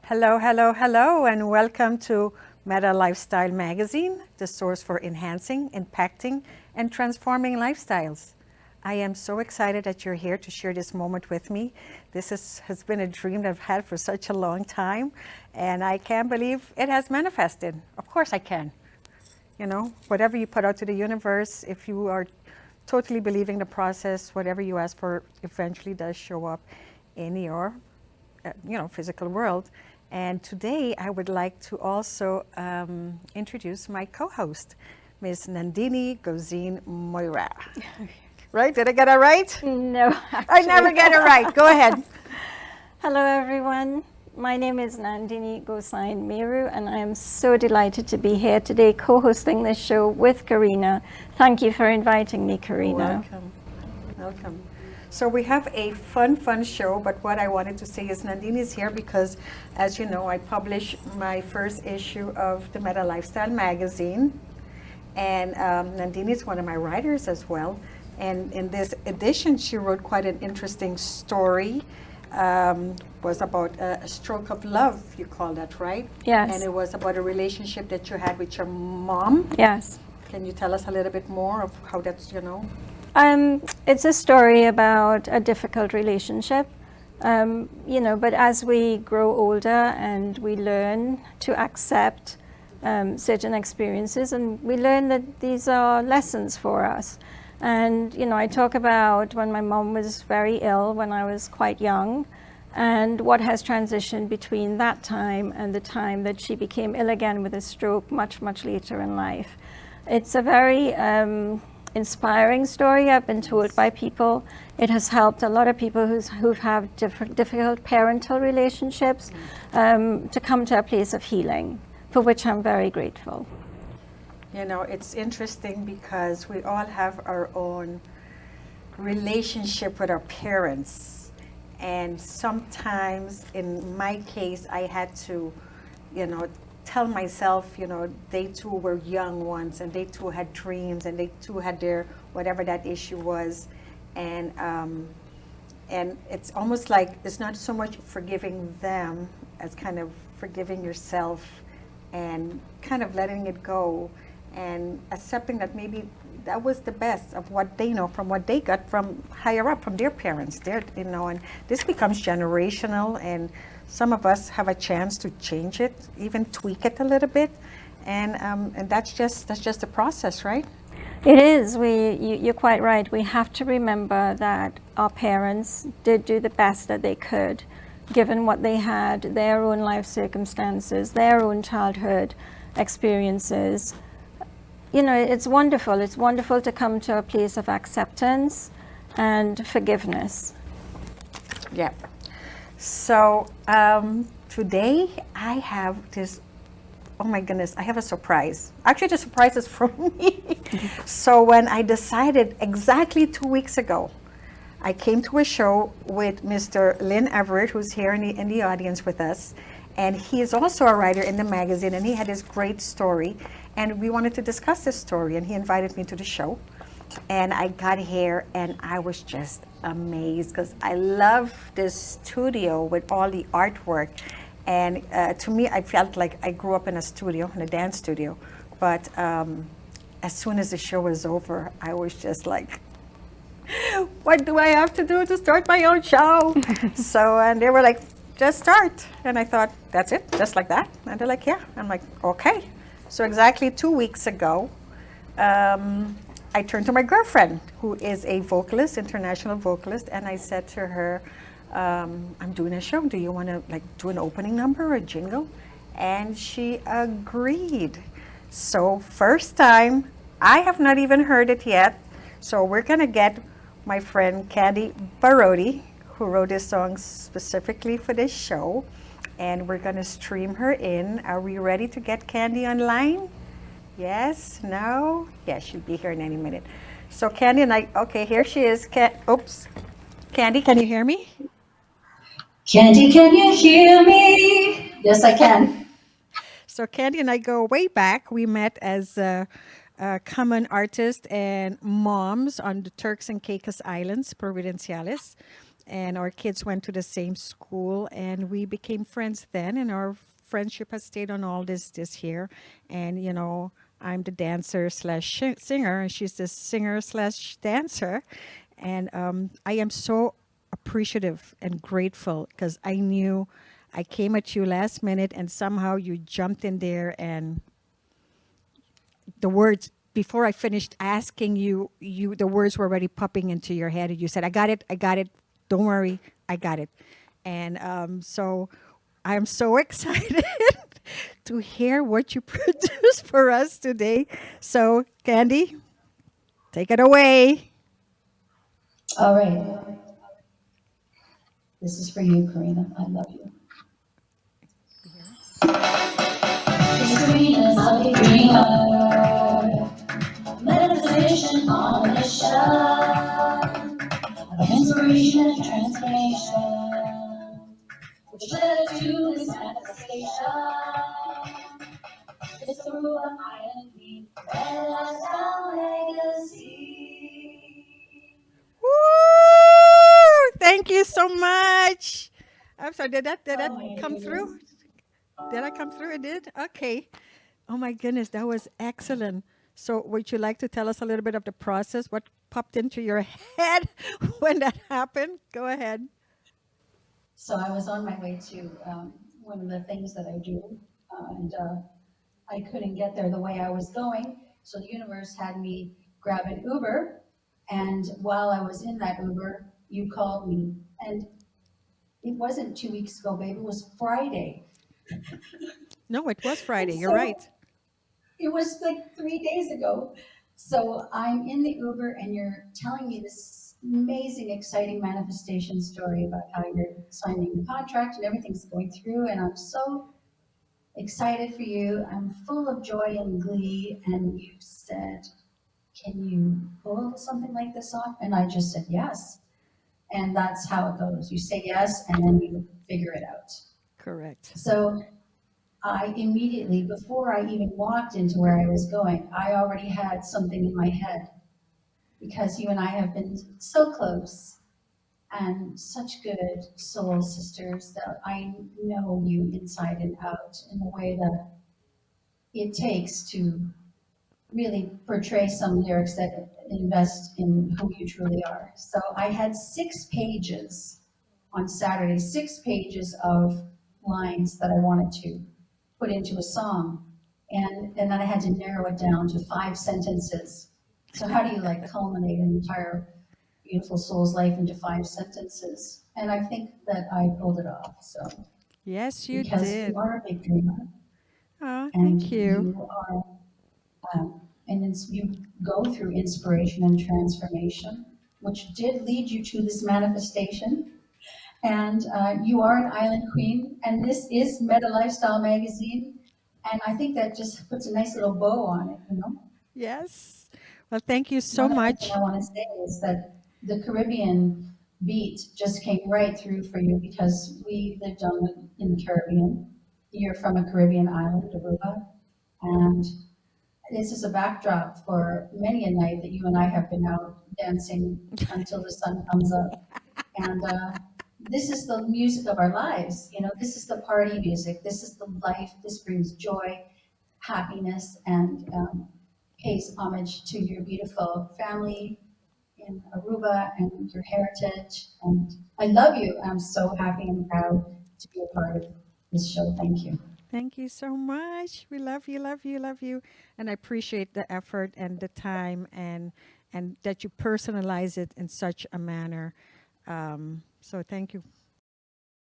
Hello, hello, hello, and welcome to Meta Lifestyle Magazine, the source for enhancing, impacting, and transforming lifestyles. I am so excited that you're here to share this moment with me. Has been a dream that I've had for such a long time, and I can't believe it has manifested. Of course I can. You know, whatever you put out to the universe, if you are totally believing the process, whatever you ask for eventually does show up in your physical world. And today I would like to also introduce my co-host, Ms. Nandini Gozin Moira. Right? Did I get it right? No, actually. I never get it right. Go ahead. Hello, everyone. My name is Nandini Gosain Meru, and I am so delighted to be here today co-hosting this show with Karina. Thank you for inviting me, Karina. Welcome. So we have a fun show, but what I wanted to say is Nandini is here because, as you know, I published my first issue of the Meta Lifestyle magazine, and Nandini is one of my writers as well. And in this edition, she wrote quite an interesting story. Was about a stroke of love, you call that, right? Yes. And it was about a relationship that you had with your mom. Yes. Can you tell us a little bit more of how that's, It's a story about a difficult relationship, but as we grow older and we learn to accept certain experiences, and we learn that these are lessons for us. And, I talk about when my mom was very ill when I was quite young, and what has transitioned between that time and the time that she became ill again with a stroke much later in life. It's a very inspiring story. I've been told by people. It has helped a lot of people who have difficult parental relationships to come to a place of healing, for which I'm very grateful. It's interesting because we all have our own relationship with our parents. And sometimes, in my case, I had to, tell myself, they too were young once, and they too had dreams, and they too had their, whatever that issue was. And it's almost like it's not so much forgiving them as kind of forgiving yourself and kind of letting it go and accepting that maybe that was the best of what they know from what they got from higher up, from their parents. And this becomes generational, and some of us have a chance to change it, even tweak it a little bit, and that's just the process, right? It is. You're quite right. We have to remember that our parents did do the best that they could, given what they had, their own life circumstances, their own childhood experiences. It's wonderful. It's wonderful to come to a place of acceptance and forgiveness. Yeah. So today I have this, oh my goodness, I have a surprise. Actually, the surprise is from me. So when I decided exactly 2 weeks ago, I came to a show with Mr. Lynn Everett, who's here in the audience with us. And he is also a writer in the magazine, and he had this great story. And we wanted to discuss this story, and he invited me to the show. And I got here, and I was just amazed because I love this studio with all the artwork. And to me, I felt like I grew up in a dance studio. But as soon as the show was over, I was just like, what do I have to do to start my own show? And they were like, just start. And I thought, that's it, just like that? And they're like, yeah. I'm like, okay. So exactly 2 weeks ago, I turned to my girlfriend, who is a vocalist, international vocalist, and I said to her, I'm doing a show. Do you want to do an opening number or a jingle? And she agreed. So first time, I have not even heard it yet. So we're going to get my friend Candy Barodi, who wrote this song specifically for this show, and we're going to stream her in. Are we ready to get Candy online? Yes? No? Yeah, she'll be here in any minute. So Candy and I, okay, here she is. Oops. Candy, can you hear me? Candy, can you hear me? Yes, I can. So Candy and I go way back. We met as common artists and moms on the Turks and Caicos Islands, Providenciales. and our kids went to the same school, and we became friends then, and our friendship has stayed on all this year. And I'm the dancer slash singer, and she's the singer slash dancer, and I am so appreciative and grateful because I knew I came at you last minute, and somehow you jumped in there, and the words before I finished asking you, the words were already popping into your head, and you said, I got it. Don't worry, I got it." And so I'm so excited to hear what you produced for us today. So, Candy, take it away. All right. This is for you, Karina. I love you. It's Karina's lucky dreamer. Manifestation on a mission of inspiration and transformation, which led her to this manifestation. It's the rule of INV, Red Lifestyle Legacy. Woo! Thank you so much. I'm sorry. Did that Oh my come through? goodness. Did I come through? It did. Okay. Oh my goodness, that was excellent. So, would you like to tell us a little bit of the process? What popped into your head when that happened? Go ahead. So I was on my way to one of the things that I do, and I couldn't get there the way I was going. So the universe had me grab an Uber, and while I was in that Uber, you called me, and it wasn't 2 weeks ago, babe. It was Friday, No, it was and Friday. You're so right. it was like 3 days ago. So I'm in the Uber, and you're telling me this amazing, exciting manifestation story about how you're signing the contract and everything's going through, and I'm so excited for you. I'm full of joy and glee. And you said, "Can you pull something like this off?" And I just said, "Yes." And that's how it goes. You say yes, and then you figure it out. Correct. So I immediately, before I even walked into where I was going, I already had something in my head because you and I have been so close and such good soul sisters that I know you inside and out in a way that it takes to really portray some lyrics that invest in who you truly are. So I had 6 pages on Saturday, 6 pages of lines that I wanted to put into a song. And then I had to narrow it down to 5 sentences. So how do you like culminate an entire beautiful soul's life into 5 sentences? And I think that I pulled it off. So Yes, you because you did. are a big dreamer Oh, and thank you. you are and you go through inspiration and transformation, which did lead you to this manifestation. And you are an island queen, and this is Meta Lifestyle Magazine. And I think that just puts a nice little bow on it, you know? Yes. Well, thank you so One other thing I much. want to say is that the Caribbean beat just came right through for you because we lived in the Caribbean. You're from a Caribbean island, Aruba, and this is a backdrop for many a night that you and I have been out dancing until the sun comes up. And this is the music of our lives. You know, this is the party music. This is the life. This brings joy, happiness, and pays homage to your beautiful family in Aruba and your heritage. And I love you. I'm so happy and proud to be a part of this show. Thank you. Thank you so much. We love you, love you, love you. And I appreciate the effort and the time, and that you personalize it in such a manner. So thank you